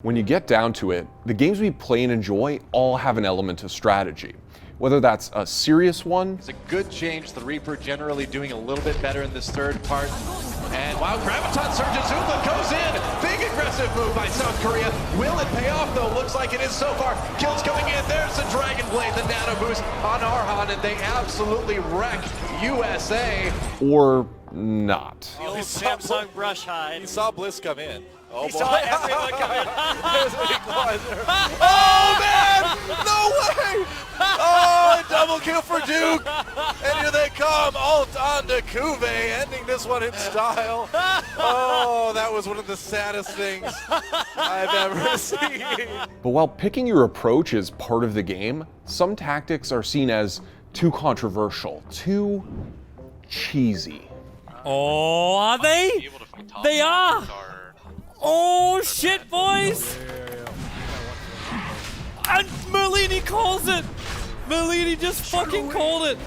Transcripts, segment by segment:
When you get down to it, the games we play and enjoy all have an element of strategy. Whether that's a serious one. It's a good change. The Reaper generally doing a little bit better in this third part. And wow, Graviton surges, Zunba goes in. Big aggressive move by South Korea. Will it pay off though? Looks like it is so far. Kills coming in. There's the Dragon Blade, the nano boost on Aardman, and they absolutely wreck USA. Or not. The old Samsung brush hide. You saw Bliss come in. Oh, he saw everyone come in. Oh man! No way! Oh, double kill for Duke! And here they come, ult on to Kuve, ending this one in style. Oh, that was one of the saddest things I've ever seen. But while picking your approach is part of the game, some tactics are seen as too controversial, too cheesy. Oh, are they? They are! Oh shit, boys! And Merlini calls it! Merlini just fucking called it!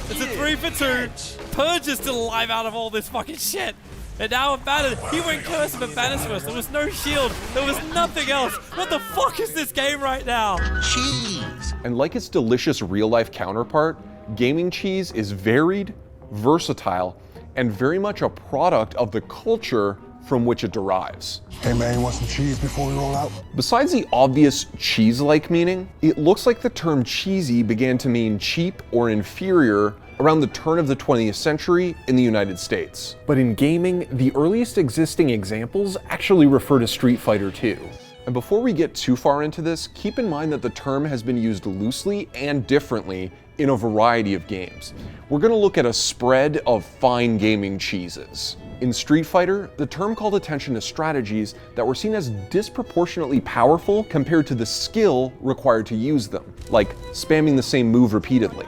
It's a 3 for 2. Purge is still alive out of all this fucking shit. And now Banner, he went curse but Banner's first. There was no shield, there was nothing else. What the fuck is this game right now? Cheese! And like its delicious real-life counterpart, gaming cheese is varied, versatile, and very much a product of the culture from which it derives. Hey man, you want some cheese before we roll out? Besides the obvious cheese-like meaning, it looks like the term cheesy began to mean cheap or inferior around the turn of the 20th century in the United States. But in gaming, the earliest existing examples actually refer to Street Fighter II. And before we get too far into this, keep in mind that the term has been used loosely and differently in a variety of games. We're going to look at a spread of fine gaming cheeses. In Street Fighter, the term called attention to strategies that were seen as disproportionately powerful compared to the skill required to use them, like spamming the same move repeatedly.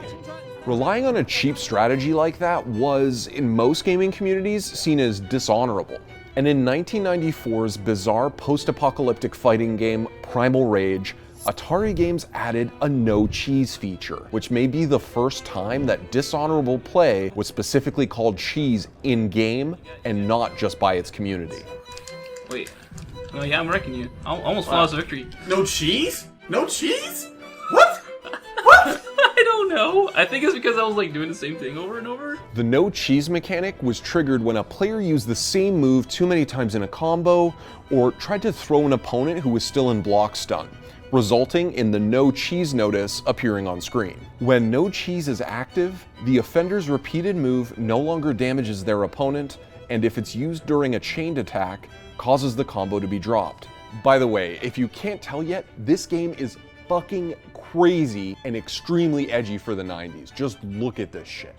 Relying on a cheap strategy like that was, in most gaming communities, seen as dishonorable. And in 1994's bizarre post-apocalyptic fighting game Primal Rage, Atari Games added a no cheese feature, which may be the first time that dishonorable play was specifically called cheese in-game and not just by its community. Wait. Oh yeah, I'm wrecking you. Almost flawless victory. No cheese? No cheese? What? What? I don't know. I think it's because I was like doing the same thing over and over. The no cheese mechanic was triggered when a player used the same move too many times in a combo or tried to throw an opponent who was still in block stun, resulting in the no cheese notice appearing on screen. When no cheese is active, the offender's repeated move no longer damages their opponent, and if it's used during a chained attack, causes the combo to be dropped. By the way, if you can't tell yet, this game is fucking crazy and extremely edgy for the 90s. Just look at this shit.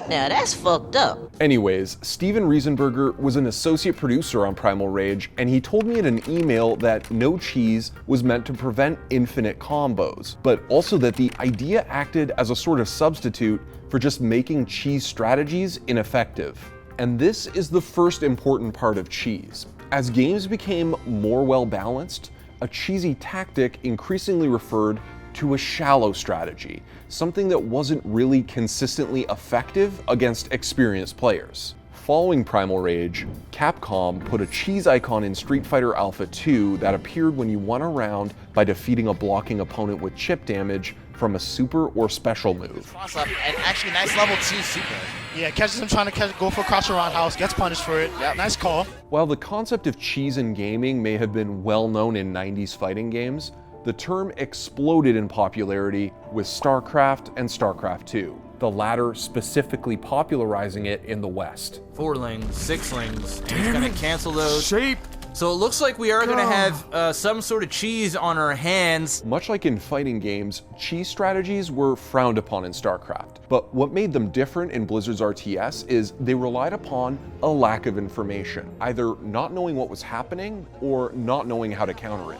Now that's fucked up. Anyways, Steven Riesenberger was an associate producer on Primal Rage, and he told me in an email that no cheese was meant to prevent infinite combos, but also that the idea acted as a sort of substitute for just making cheese strategies ineffective. And this is the first important part of cheese. As games became more well-balanced, a cheesy tactic increasingly referred to a shallow strategy, something that wasn't really consistently effective against experienced players. Following Primal Rage, Capcom put a cheese icon in Street Fighter Alpha 2 that appeared when you won a round by defeating a blocking opponent with chip damage from a super or special move. Cross up, and actually nice level 2 super. Yeah, catches him trying to go for a cross around house, gets punished for it. Yep. Nice call. While the concept of cheese in gaming may have been well known in 90s fighting games, the term exploded in popularity with StarCraft and StarCraft II, the latter specifically popularizing it in the West. 4 lanes, 6 lanes. He's gonna cancel those. Shape. So it looks like we are gonna have some sort of cheese on our hands. Much like in fighting games, cheese strategies were frowned upon in StarCraft. But what made them different in Blizzard's RTS is they relied upon a lack of information, either not knowing what was happening or not knowing how to counter it.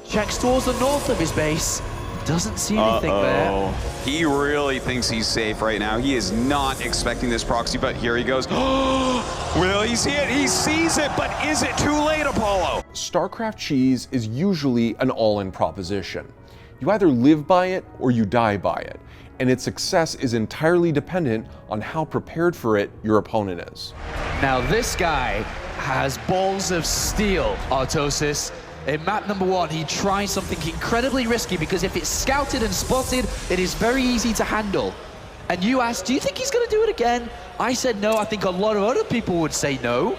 Checks towards the north of his base. Doesn't see anything there. He really thinks he's safe right now. He is not expecting this proxy, but here he goes. Will he see it? He sees it, but is it too late, Apollo? StarCraft cheese is usually an all-in proposition. You either live by it or you die by it, and its success is entirely dependent on how prepared for it your opponent is. Now this guy has balls of steel, Artosis. In map number 1, he tries something incredibly risky because if it's scouted and spotted, it is very easy to handle. And you asked, do you think he's gonna do it again? I said no. I think a lot of other people would say no.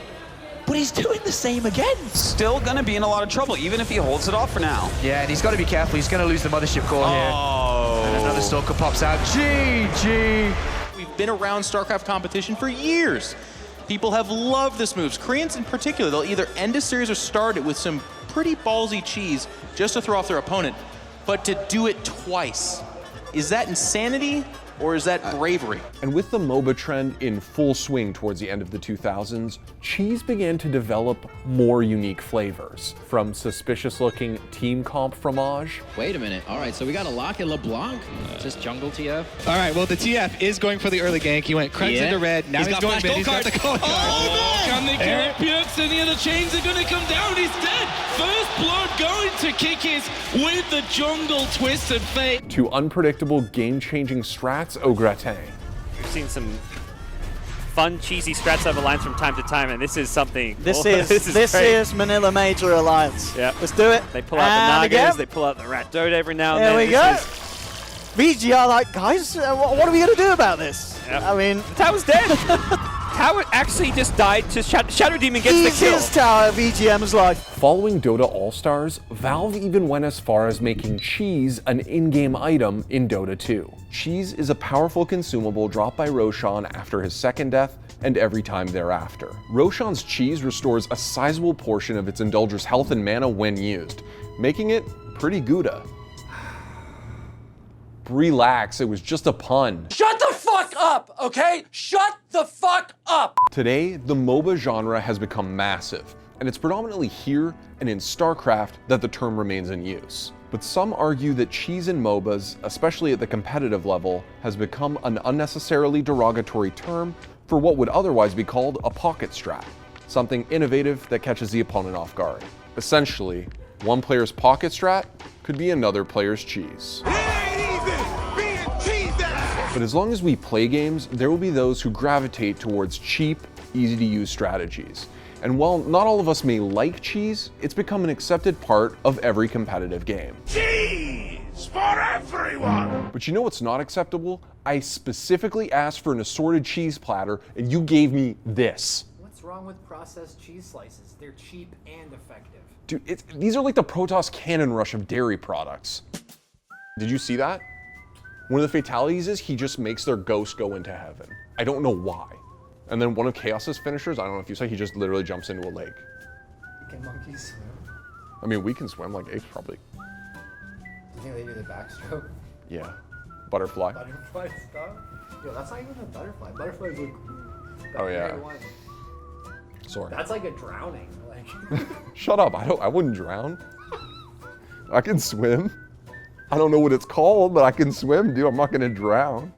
But he's doing the same again. Still gonna be in a lot of trouble, even if he holds it off for now. Yeah, and he's gotta be careful. He's gonna lose the mothership core here. And another Stalker pops out. GG. We've been around StarCraft competition for years. People have loved this moves. Koreans in particular, they'll either end a series or start it with some pretty ballsy cheese just to throw off their opponent. But to do it twice, is that insanity? Or is that bravery? And with the MOBA trend in full swing towards the end of the 2000s, cheese began to develop more unique flavors. From suspicious-looking team comp fromage. Wait a minute. All right, so we got a lock in LeBlanc. Just jungle TF. All right, well, the TF is going for the early gank. He went Krebs into red. Now he's going mid. He's got the gold card. Oh, can they kill it? Pearson here, the chains are going to come down. He's dead. First blood going to kick his with the jungle twisted fate. To unpredictable, game-changing strats au gratin. We've seen some fun, cheesy strats over lines from time to time, and this is something. This is Manila Major Alliance. Yeah. Let's do it. They pull out the Nagas, they pull out the Rat Dota every now and then. There we go. VG are like, guys, what are we going to do about this? Yep. I mean, the tower's dead. Tower actually just died to Shadow Demon gets the kill. Easiest tower of VGM's life. Following Dota All-Stars, Valve even went as far as making cheese an in-game item in Dota 2. Cheese is a powerful consumable dropped by Roshan after his second death and every time thereafter. Roshan's cheese restores a sizable portion of its Indulger's health and mana when used, making it pretty Gouda. Relax, it was just a pun. Shut the fuck up, okay? Shut the fuck up! Today, the MOBA genre has become massive, and it's predominantly here and in StarCraft that the term remains in use. But some argue that cheese in MOBAs, especially at the competitive level, has become an unnecessarily derogatory term for what would otherwise be called a pocket strat, something innovative that catches the opponent off guard. Essentially, one player's pocket strat could be another player's cheese. But as long as we play games, there will be those who gravitate towards cheap, easy-to-use strategies. And while not all of us may like cheese, it's become an accepted part of every competitive game. Cheese for everyone! But you know what's not acceptable? I specifically asked for an assorted cheese platter, and you gave me this. What's wrong with processed cheese slices? They're cheap and effective. Dude, these are like the Protoss cannon rush of dairy products. Did you see that? One of the fatalities is he just makes their ghost go into heaven. I don't know why. And then one of Chaos's finishers, I don't know if you saw, he just literally jumps into a lake. Can monkeys swim? I mean, we can swim, like apes probably. Do you think they do the backstroke? Yeah. Butterfly. Butterfly stuff? Yo, that's not even a butterfly. Butterflies look... Oh yeah. Sorry. That's like a drowning. Like. Shut up, I wouldn't drown. I can swim. I don't know what it's called, but I can swim, dude. I'm not gonna drown.